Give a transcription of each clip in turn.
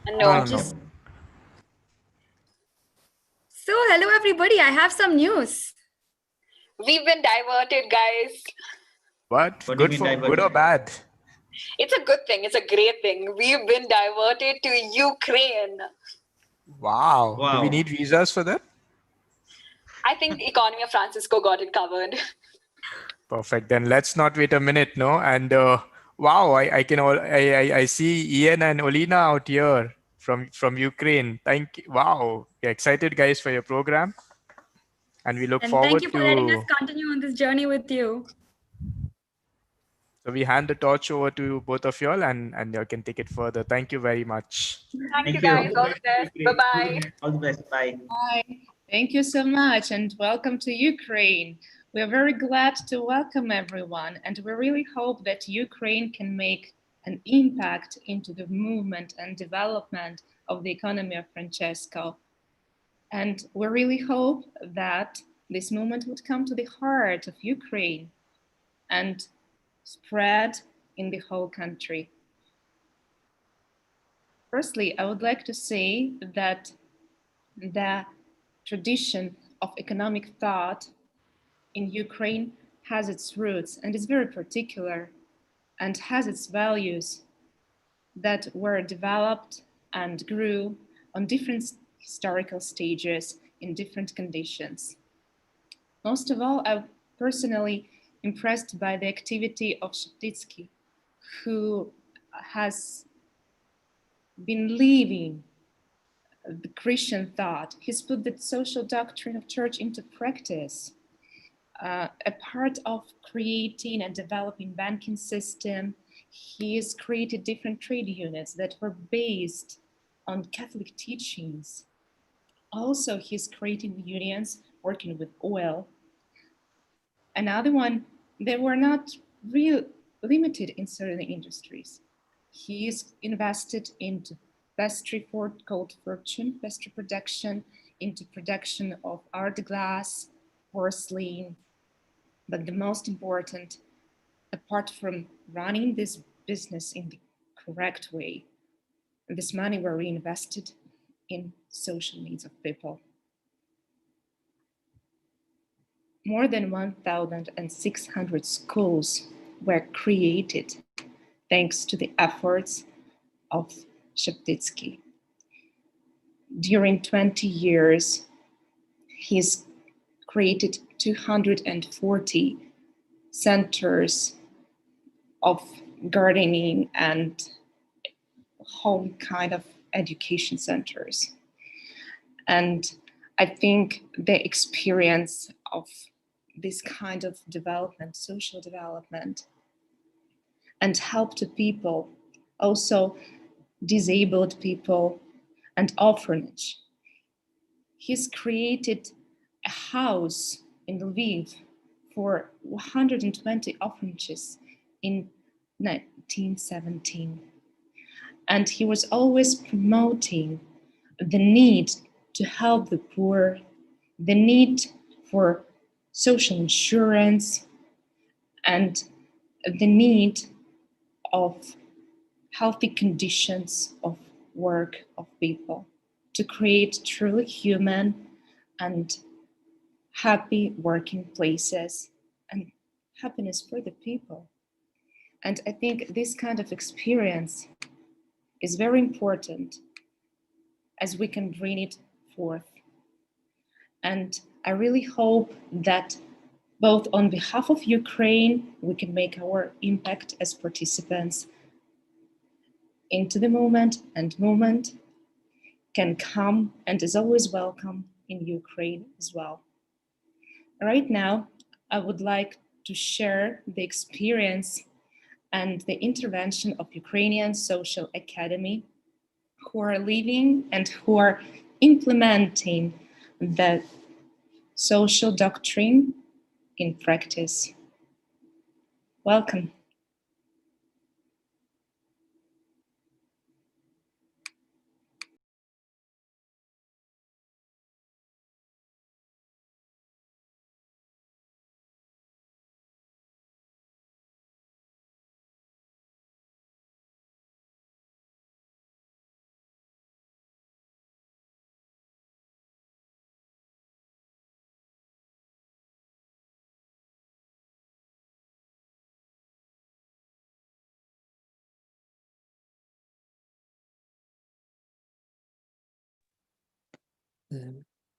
No, No, I no, no. just. So, hello everybody. I have some news. We've been diverted, guys. What? What do you Good mean for good diverted? or bad? It's a good thing. It's a great thing. We've been diverted to Ukraine. Wow. Do we Wow. need visas for that? I think the economy of Francisco got it covered. Perfect. Then let's not wait a minute, no? And wow, I can all I see Ian and Olina out here from Ukraine. Thank you. Wow. We're excited guys for your program and we look And thank forward you for letting us to continue on this journey with you. so we hand the torch over to both of y'all and you can take it further. Thank you very much. Thank you, Thank guys. you. All the best. Bye bye. All the best. Bye. Hi, thank you so much and welcome to Ukraine. We are very glad to welcome everyone and we really hope that Ukraine can make an impact into the movement and development of the economy of Francesco. And we really hope that this movement would come to the heart of Ukraine and spread in the whole country. Firstly, I would like to say that the tradition of economic thought in Ukraine has its roots and is very particular and has its values that were developed and grew on different historical stages in different conditions. Most of all, I'm personally impressed by the activity of Sheptitsky, who has been living the Christian thought. He's put the social doctrine of church into practice. A part of creating and developing banking system, he's created different trade units that were based on Catholic teachings. Also, he's creating unions working with oil. Another one, they were not real limited in certain industries. He's invested into pastry for cold fortune, pastry production, into production of art glass, porcelain. But the most important, apart from running this business in the correct way, this money were reinvested in social needs of people. More than 1,600 schools were created thanks to the efforts of Sheptitsky. During 20 years, he's created 240 centers of gardening and home kind of education centers. And I think the experience of this kind of development, social development, and help to people, also disabled people and orphanage. He's created a house in Lviv for 120 orphanages in 1917. And he was always promoting the need to help the poor, the need for social insurance, and the need of healthy conditions of work of people to create truly human and happy working places and happiness for the people. And I think this kind of experience is very important as we can bring it forth. And I really hope that both on behalf of Ukraine, we can make our impact as participants into the movement, and movement can come and is always welcome in Ukraine as well. Right now, I would like to share the experience and the intervention of Ukrainian Social Academy who are living and who are implementing the social doctrine in practice. Welcome.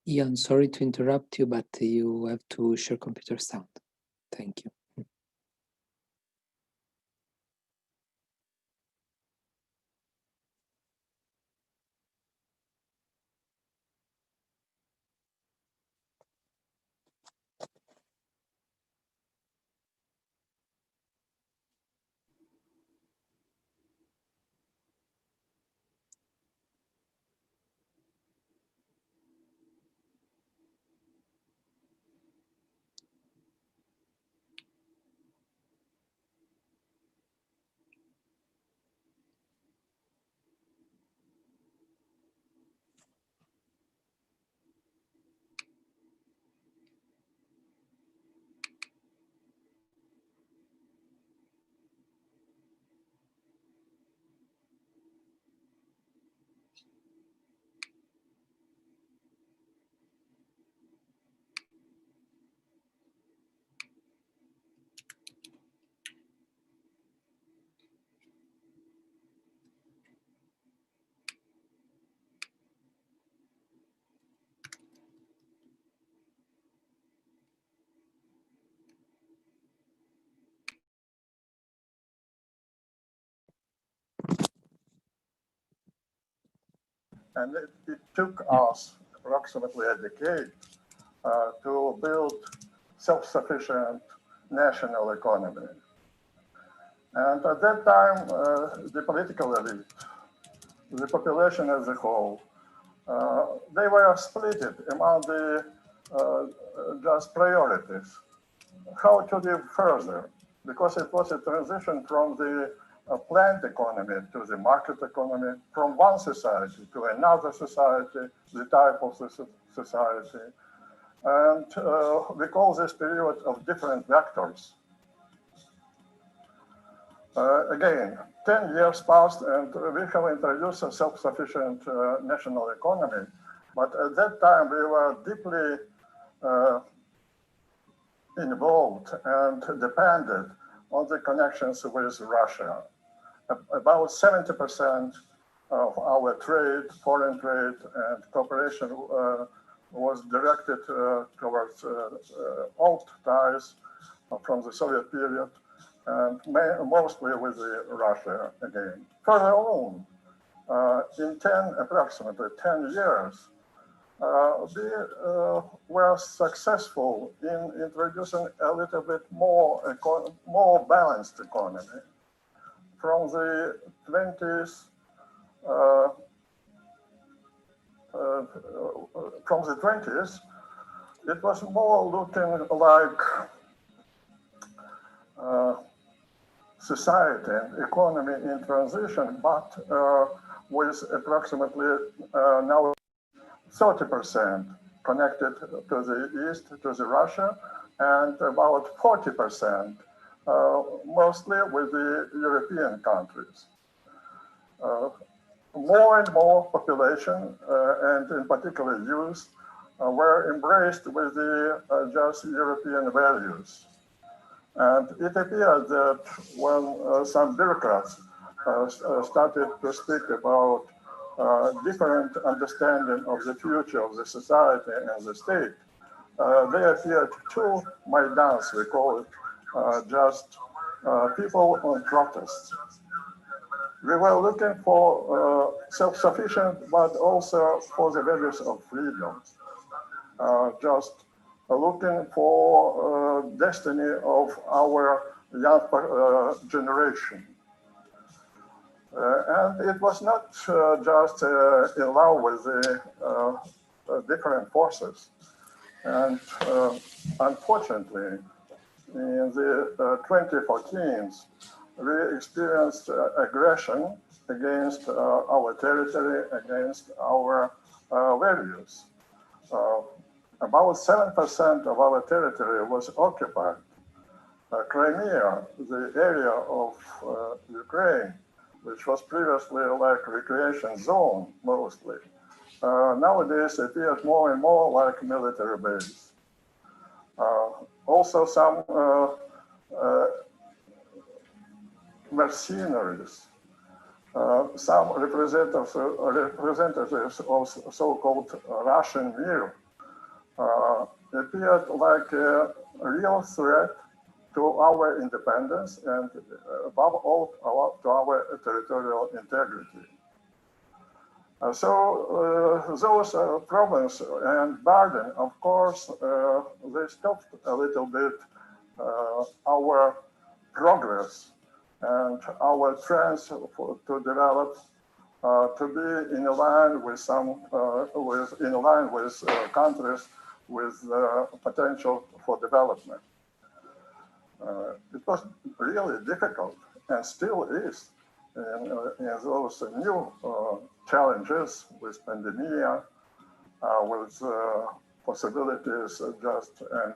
Ian, sorry to interrupt you, but you have to share computer sound. Thank you. And it took us approximately a decade to build self-sufficient national economy. And at that time, the political elite, the population as a whole, they were split among the just priorities. How to live further? Because it was a transition from the planned economy to the market economy, from one society to another society, the type of society. And we call this period of different vectors. Again, 10 years passed and we have introduced a self-sufficient national economy. But at that time, we were deeply involved and dependent on the connections with Russia. About 70% of our trade, foreign trade and cooperation was directed towards old ties from the Soviet period and mostly with Russia again. Further on, in approximately 10 years, we were successful in introducing a little bit more balanced economy. From the 20s, it was more looking like society and economy in transition, but with approximately now 30% connected to the east, to the Russia, and about 40% mostly with the European countries. More and more population, and in particular youth, were embraced with the just European values. And it appeared that when some bureaucrats started to speak about different understanding of the future of the society and the state, they appeared two Maidans, we call it, just people on protests. We were looking for self-sufficient, but also for the values of freedom. Just looking for destiny of our young generation. And it was not just in love with the different forces. And unfortunately, in the 2014s, we experienced aggression against our territory, against our values. About 7% of our territory was occupied. Crimea, the area of Ukraine, which was previously like recreation zone mostly, nowadays appears more and more like military base. Also some mercenaries some representatives of so-called Russian Mir appeared like a real threat to our independence and above all to our territorial integrity. So those problems and burden, of course, they stopped a little bit our progress and our trends to develop to be in line with countries with potential for development. It was really difficult and still is in those new challenges with pandemic, with possibilities and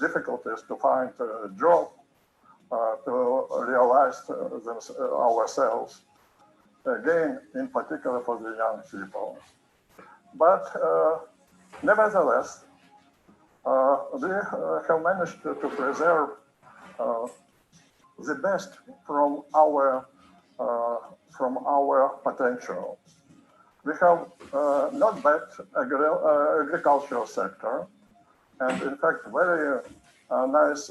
difficulties to find a job, to realize ourselves, again, in particular for the young people. But nevertheless, we have managed to preserve the best from our potential. We have not bad agricultural sector, and in fact, very nice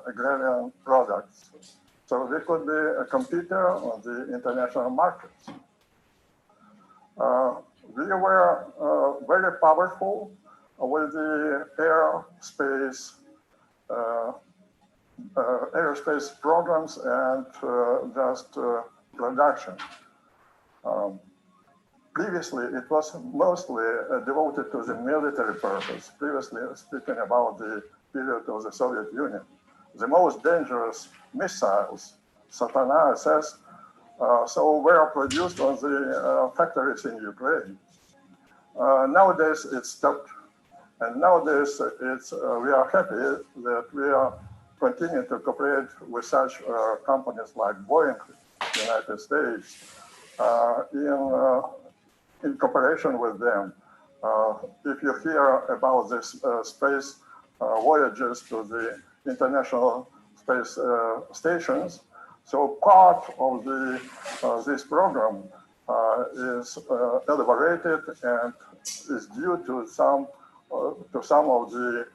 agrarian products. So we could be a competitor on the international markets. We were very powerful with the aerospace programs and just production. Previously, it was mostly devoted to the military purpose. Previously, speaking about the period of the Soviet Union, the most dangerous missiles, Satana SS, so were produced on the factories in Ukraine. Nowadays, it's stopped. And nowadays, we are happy that we are continuing to cooperate with such companies like Boeing, United States, in cooperation with them. If you hear about this space voyages to the international space stations, so part of this program is elaborated and is due to some of the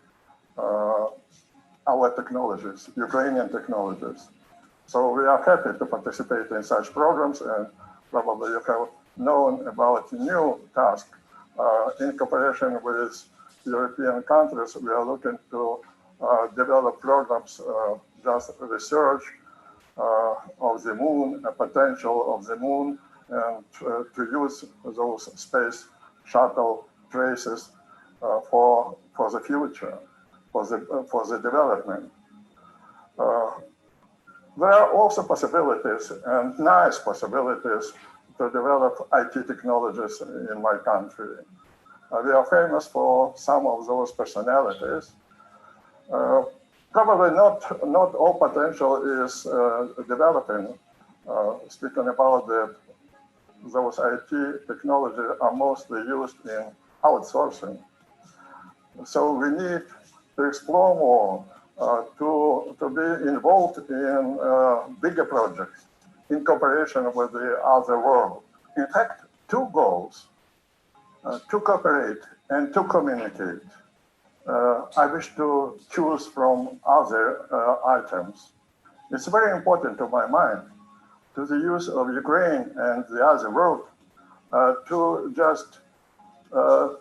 our technologies, Ukrainian technologies. So we are happy to participate in such programs, and probably you have known about new task in cooperation with European countries. We are looking to develop programs, just research of the moon, a potential of the moon, and to use those space shuttle traces for the future, for the development. There are also possibilities, and nice possibilities, to develop IT technologies in my country. We are famous for some of those personalities. Probably not all potential is developing. Speaking about those IT technologies are mostly used in outsourcing. So we need to explore more, to be involved in bigger projects in cooperation with the other world. In fact, two goals, to cooperate and to communicate. I wish to choose from other items. It's very important to my mind, to the use of Ukraine and the other world, to just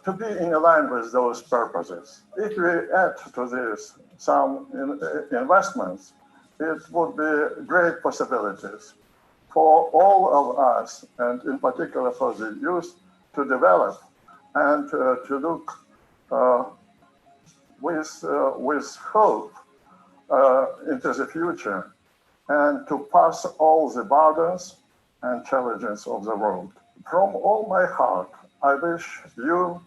to be in line with those purposes. If we add to this some investments, it would be great possibilities for all of us, and in particular for the youth, to develop and to look with hope into the future, and to pass all the burdens and challenges of the world. From all my heart, I wish you,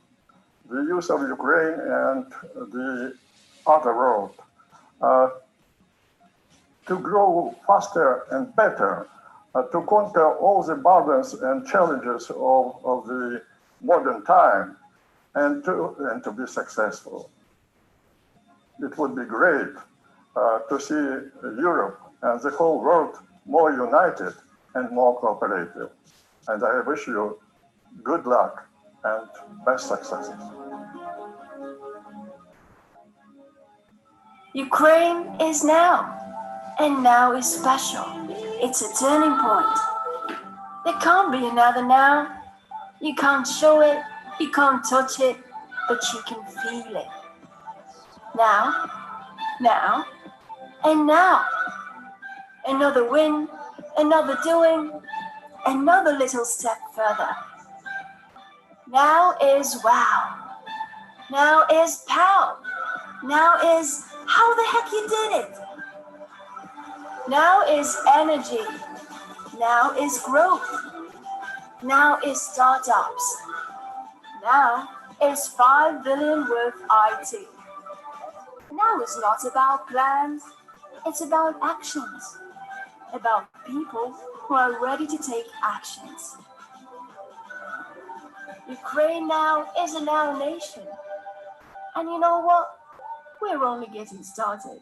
the youth of Ukraine and the other world, to grow faster and better, to conquer all the burdens and challenges of the modern time, and to be successful. It would be great to see Europe and the whole world more united and more cooperative. And I wish you good luck and best successes. Ukraine is now, and now is special. It's a turning point. There can't be another now. You can't show it, you can't touch it, but you can feel it. Now, now, and now. Another win, another doing, another little step further. Now is wow. Now is pow. Now is how the heck you did it. Now is energy. Now is growth. Now is startups. Now is 5 billion worth IT. Now is not about plans, it's about actions. About people who are ready to take actions. Ukraine now is a now nation. And you know what? We're only getting started.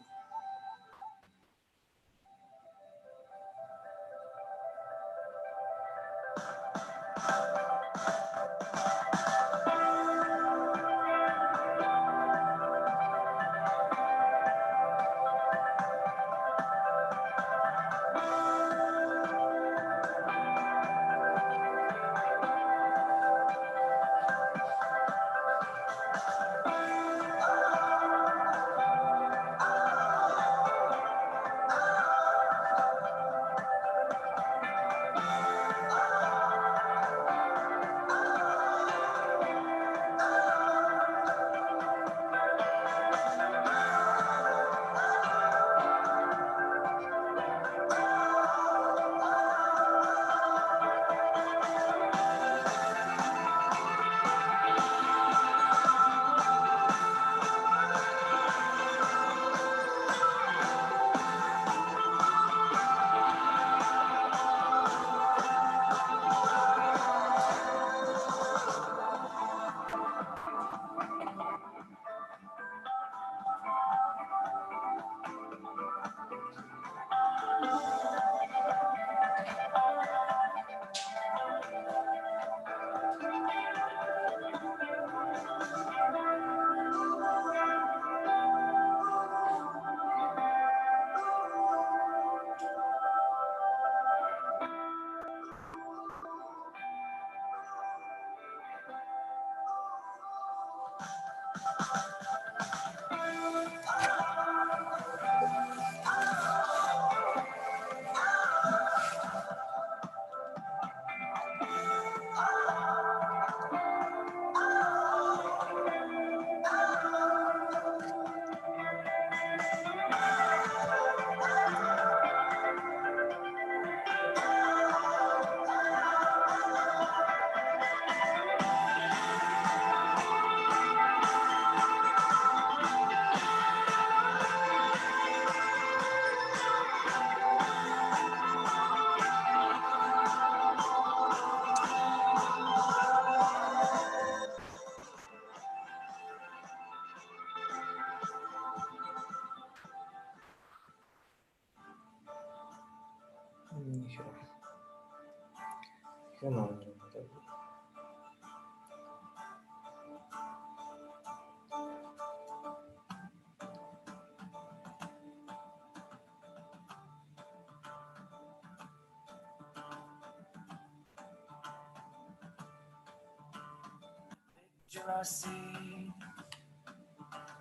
Picture I see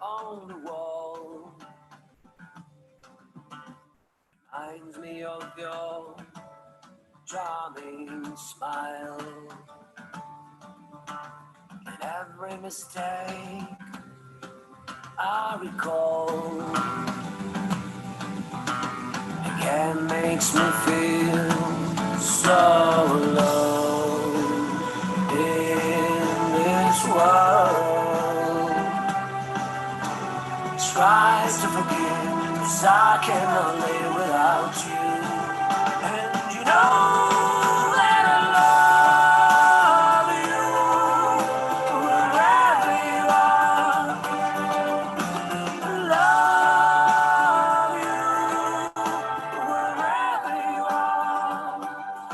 on the wall reminds me of your charming smile, and every mistake I recall again makes me feel so alone in this world. Try to forgive, 'cause I cannot live without you. And you know that I love you wherever you are. Love you wherever you are.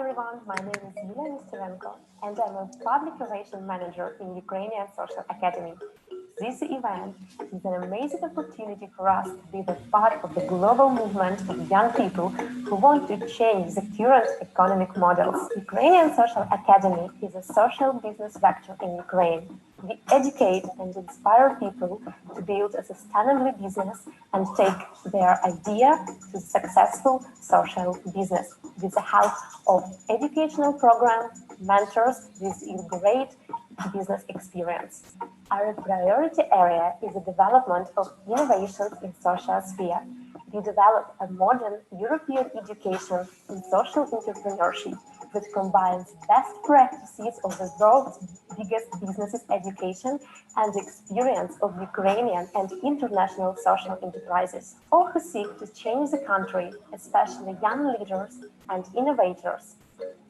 everyone, my name is Yulia Nesterenko and I'm a Public Relations Manager in Ukrainian Social Academy. This event is an amazing opportunity for us to be the part of the global movement of young people who want to change the current economic models. Ukrainian Social Academy is a social business vector in Ukraine. We educate and inspire people to build a sustainable business and take their idea to successful social business with the help of educational programs, mentors with great business experience. Our priority area is the development of innovations in social sphere. We develop a modern European education in social entrepreneurship that combines best practices of the world's biggest businesses education and the experience of Ukrainian and international social enterprises. All who seek to change the country, especially young leaders and innovators,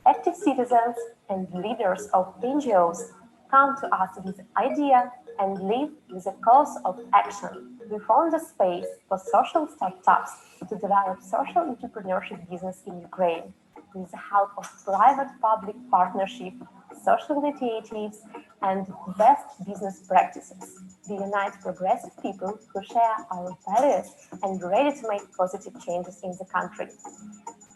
active citizens and leaders of NGOs, come to us with idea and live with a cause of action. We found a space for social startups to develop social entrepreneurship business in Ukraine with the help of private-public partnership, social initiatives, and best business practices. We unite progressive people who share our values and ready to make positive changes in the country.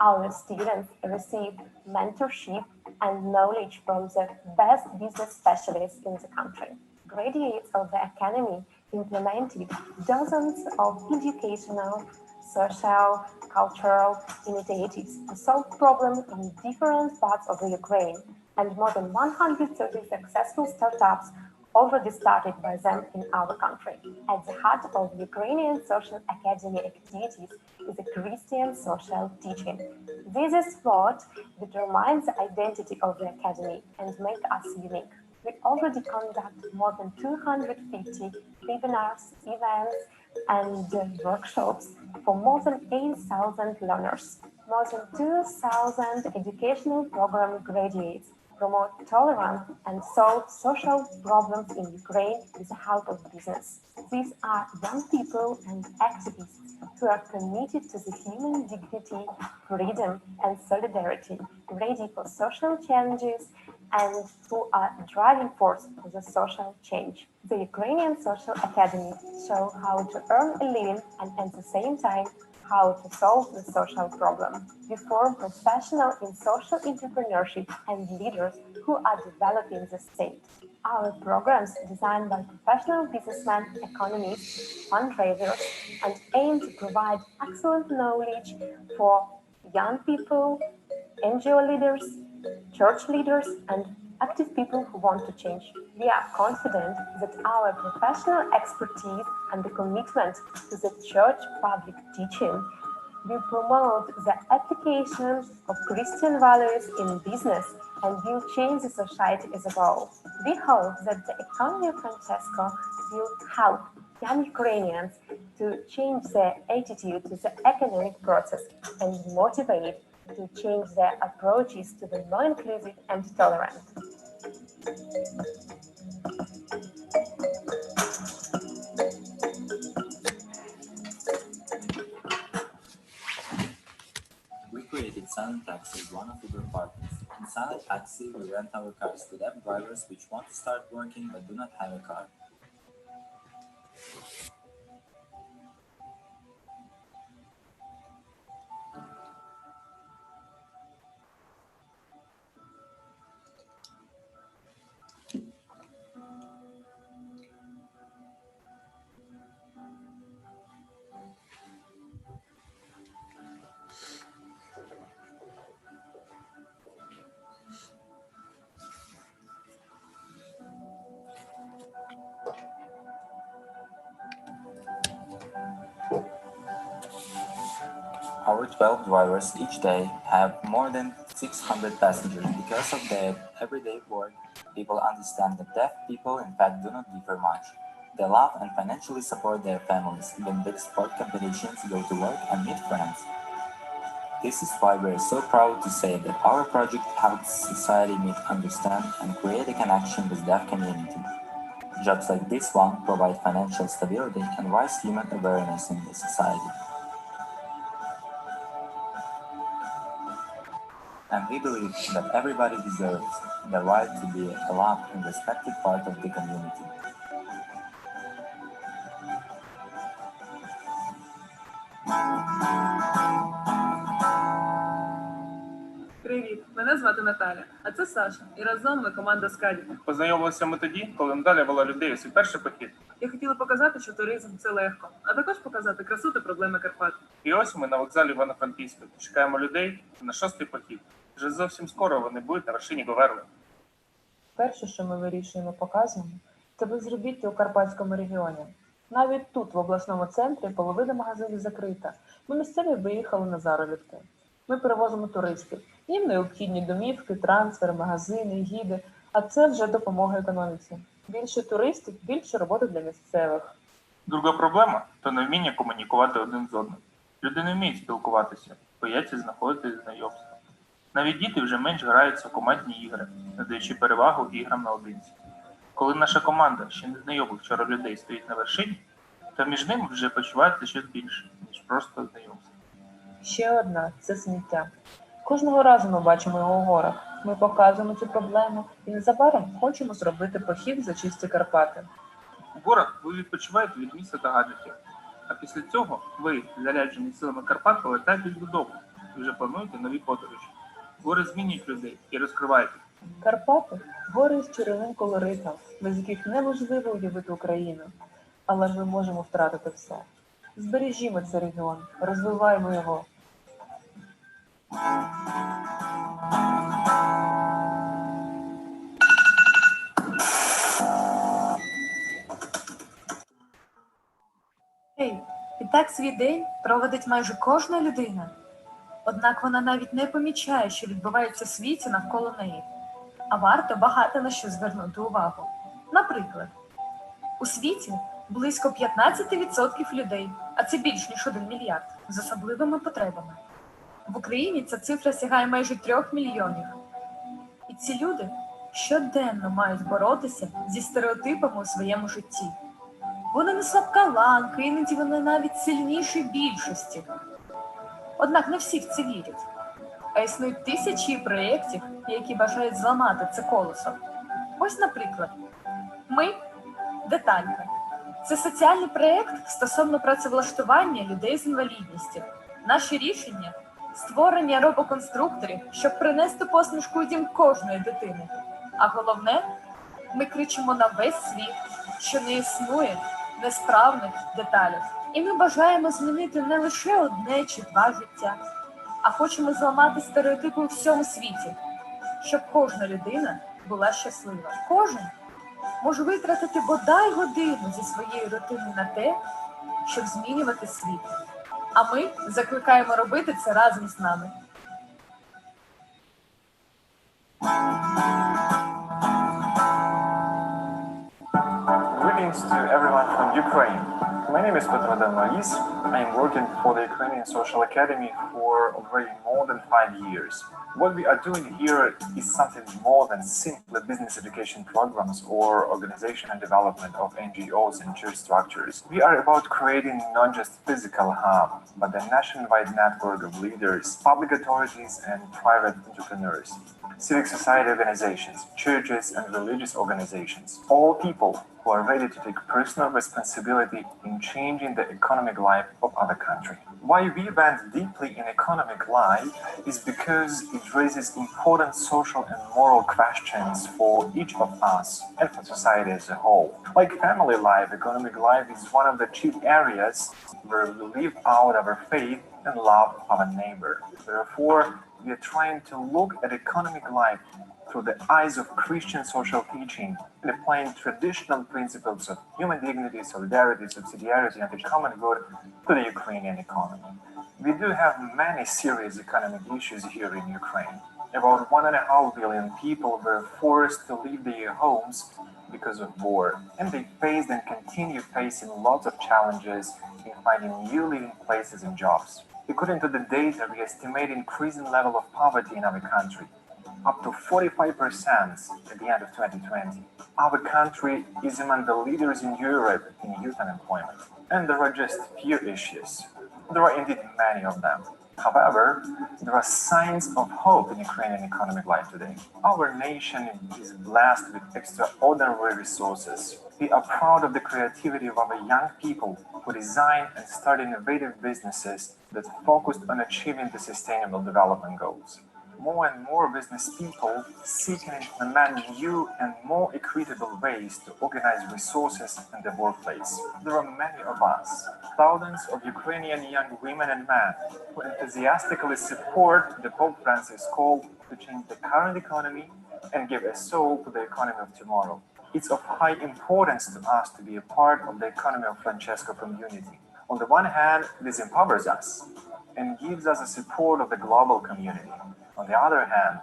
Our students receive mentorship and knowledge from the best business specialists in the country. Graduates of the academy implemented dozens of educational, social, cultural initiatives to solve problems in different parts of the Ukraine, and more than 130 successful startups already started by them in our country. At the heart of Ukrainian Social Academy activities is a Christian social teaching. This is what determines the identity of the Academy and makes us unique. We already conduct more than 250 webinars, events, and workshops for more than 8,000 learners. More than 2,000 educational program graduates promote tolerance and solve social problems in Ukraine with the help of business. These are young people and activists who are committed to the human dignity, freedom, and solidarity, ready for social challenges, and who are driving force for the social change. The Ukrainian Social Academy show how to earn a living and at the same time how to solve the social problem. We form professionals in social entrepreneurship and leaders who are developing the state. Our programs designed by professional businessmen, economists, fundraisers, and aim to provide excellent knowledge for young people, NGO leaders, church leaders, and active people who want to change. We are confident that our professional expertise and the commitment to the church public teaching will promote the application of Christian values in business and will change the society as a whole. We hope that the economy of Francesco will help young Ukrainians to change their attitude to the economic process and motivate to change their approaches to the more inclusive and tolerant. We created Silent Taxi as one of Uber partners. In Silent Taxi, we rent our cars to deaf drivers which want to start working but do not have a car. Our 12 drivers each day have more than 600 passengers. Because of their everyday work, people understand that deaf people in fact do not differ much. They love and financially support their families, win big sport competitions, go to work and meet friends. This is why we are so proud to say that our project helps society meet, understand and create a connection with deaf community. Jobs like this one provide financial stability and raise human awareness in the society. And we believe that everybody deserves the right to be a loved and respected part of the community. Привіт, мене звати Наталя, а це Саша. І разом ми команда Скаді. Познайомилися ми тоді, коли Наталя вела людей у свій перший похід. Я хотіла показати, що туризм це легко, а також показати красу та проблеми Карпат. І ось ми на вокзалі Івано-Франківська. Чекаємо людей на 6-й похід. Вже зовсім скоро вони будуть на вершині Говерли. Перше, що ми вирішуємо, показуємо, це безробіття у Карпатському регіоні. Навіть тут, в обласному центрі, половина магазинів закрита. Ми місцеві виїхали на заробітки. Ми перевозимо туристів. Їм необхідні домівки, трансфер, магазини, гіди. А це вже допомога економіці. Більше туристів, більше роботи для місцевих. Друга проблема – то невміння комунікувати один з одним. Люди не вміють спілкуватися, бояться знаходити знайомства. Навіть діти вже менш граються в командні ігри, надаючи перевагу іграм наодинці. Коли наша команда ще незнайомих вчора людей стоїть на вершині, то між ними вже почувається щось більше, ніж просто знайомство. Ще одна – це сміття. Кожного разу ми бачимо його у горах. Ми показуємо цю проблему і незабаром хочемо зробити похід за чисті Карпати. У горах ви відпочиваєте від міста та гаджетів, а після цього ви, заряджені силами Карпат, повертаєтесь додому і вже плануєте нові подорожі. Гори змінюють людей і розкривають їх. Карпати – гори з чарівним колоритом, без яких неможливо уявити Україну. Але ми можемо втратити все. Збережімо цей регіон, розвиваємо його. І так свій день проводить майже кожна людина. Однак вона навіть не помічає, що відбувається в світі навколо неї. А варто багато на що звернути увагу. Наприклад, у світі близько 15% людей, а це більш ніж 1 мільярд, з особливими потребами. В Україні ця цифра сягає майже 3 мільйонів. І ці люди щоденно мають боротися зі стереотипами у своєму житті. Вони не слабка ланка, іноді вони навіть сильніші більшості. Однак не всі в це вірять. А існують тисячі проєктів, які бажають зламати це колесо. Ось, наприклад, ми – Деталька. Це соціальний проєкт стосовно працевлаштування людей з інвалідністю. Наші рішення – створення робоконструкторів, щоб принести посмішку у дім кожної дитини. А головне – ми кричимо на весь світ, що не існує несправних деталів. І ми бажаємо змінити не лише 1 чи 2 життя, а хочемо зламати стереотипи у всьому світі, щоб кожна людина була щаслива. Кожен може витратити бодай годину зі своєї рутини на те, щоб змінювати світ. А ми закликаємо робити це разом з нами. Greetings to everyone from Ukraine. My name is Petro Moise. I am working for the Ukrainian Social Academy for already more than 5 years. What we are doing here is something more than simply business education programs or organization and development of NGOs and church structures. We are about creating not just physical hub, but a nationwide network of leaders, public authorities, and private entrepreneurs, civic society organizations, churches, and religious organizations. All people who are ready to take personal responsibility in changing the economic life of other country. Why we went deeply in economic life is because it raises important social and moral questions for each of us and for society as a whole. Like family life, economic life is one of the chief areas where we live out our faith and love our neighbor. Therefore, we are trying to look at economic life through the eyes of Christian social teaching and applying traditional principles of human dignity, solidarity, subsidiarity, and the common good to the Ukrainian economy. We do have many serious economic issues here in Ukraine. About 1.5 billion people were forced to leave their homes because of war, and they faced and continue facing lots of challenges in finding new living places and jobs. According to the data, we estimate increasing level of poverty in our country, up to 45% at the end of 2020. Our country is among the leaders in Europe in youth unemployment. And there are just few issues. There are indeed many of them. However, there are signs of hope in Ukrainian economic life today. Our nation is blessed with extraordinary resources. We are proud of the creativity of our young people who design and start innovative businesses that focus on achieving the sustainable development goals. More and more business people seek and implement new and more equitable ways to organize resources in the workplace. There are many of us, thousands of Ukrainian young women and men, who enthusiastically support the Pope Francis call to change the current economy and give a soul to the economy of tomorrow. It's of high importance to us to be a part of the economy of Francesco community. On the one hand, this empowers us and gives us a support of the global community. On the other hand,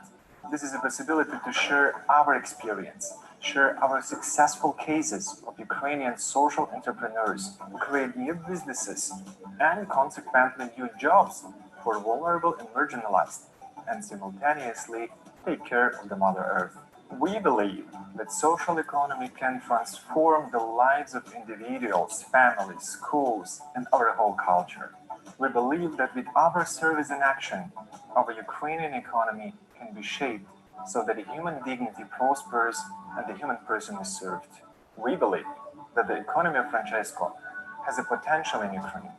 this is a possibility to share our experience, share our successful cases of Ukrainian social entrepreneurs who create new businesses and consequently new jobs for vulnerable and marginalized, and simultaneously take care of the Mother Earth. We believe that social economy can transform the lives of individuals, families, schools, and our whole culture. We believe that with our service and action, our Ukrainian economy can be shaped so that human dignity prospers and the human person is served. We believe that the economy of Francesco has a potential in Ukraine.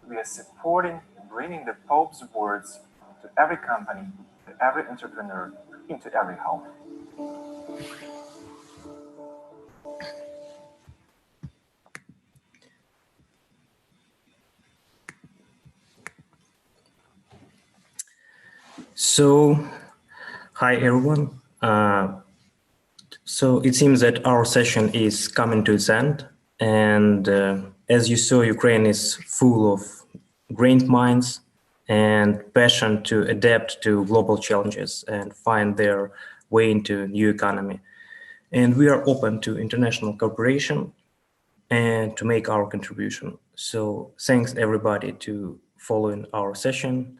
We are supporting bringing the Pope's words to every company, to every entrepreneur, into every home. So, hi everyone. So it seems that our session is coming to its end, and as you saw, Ukraine is full of great minds and passion to adapt to global challenges and find their way into a new economy. And we are open to international cooperation and to make our contribution. So thanks everybody to following our session.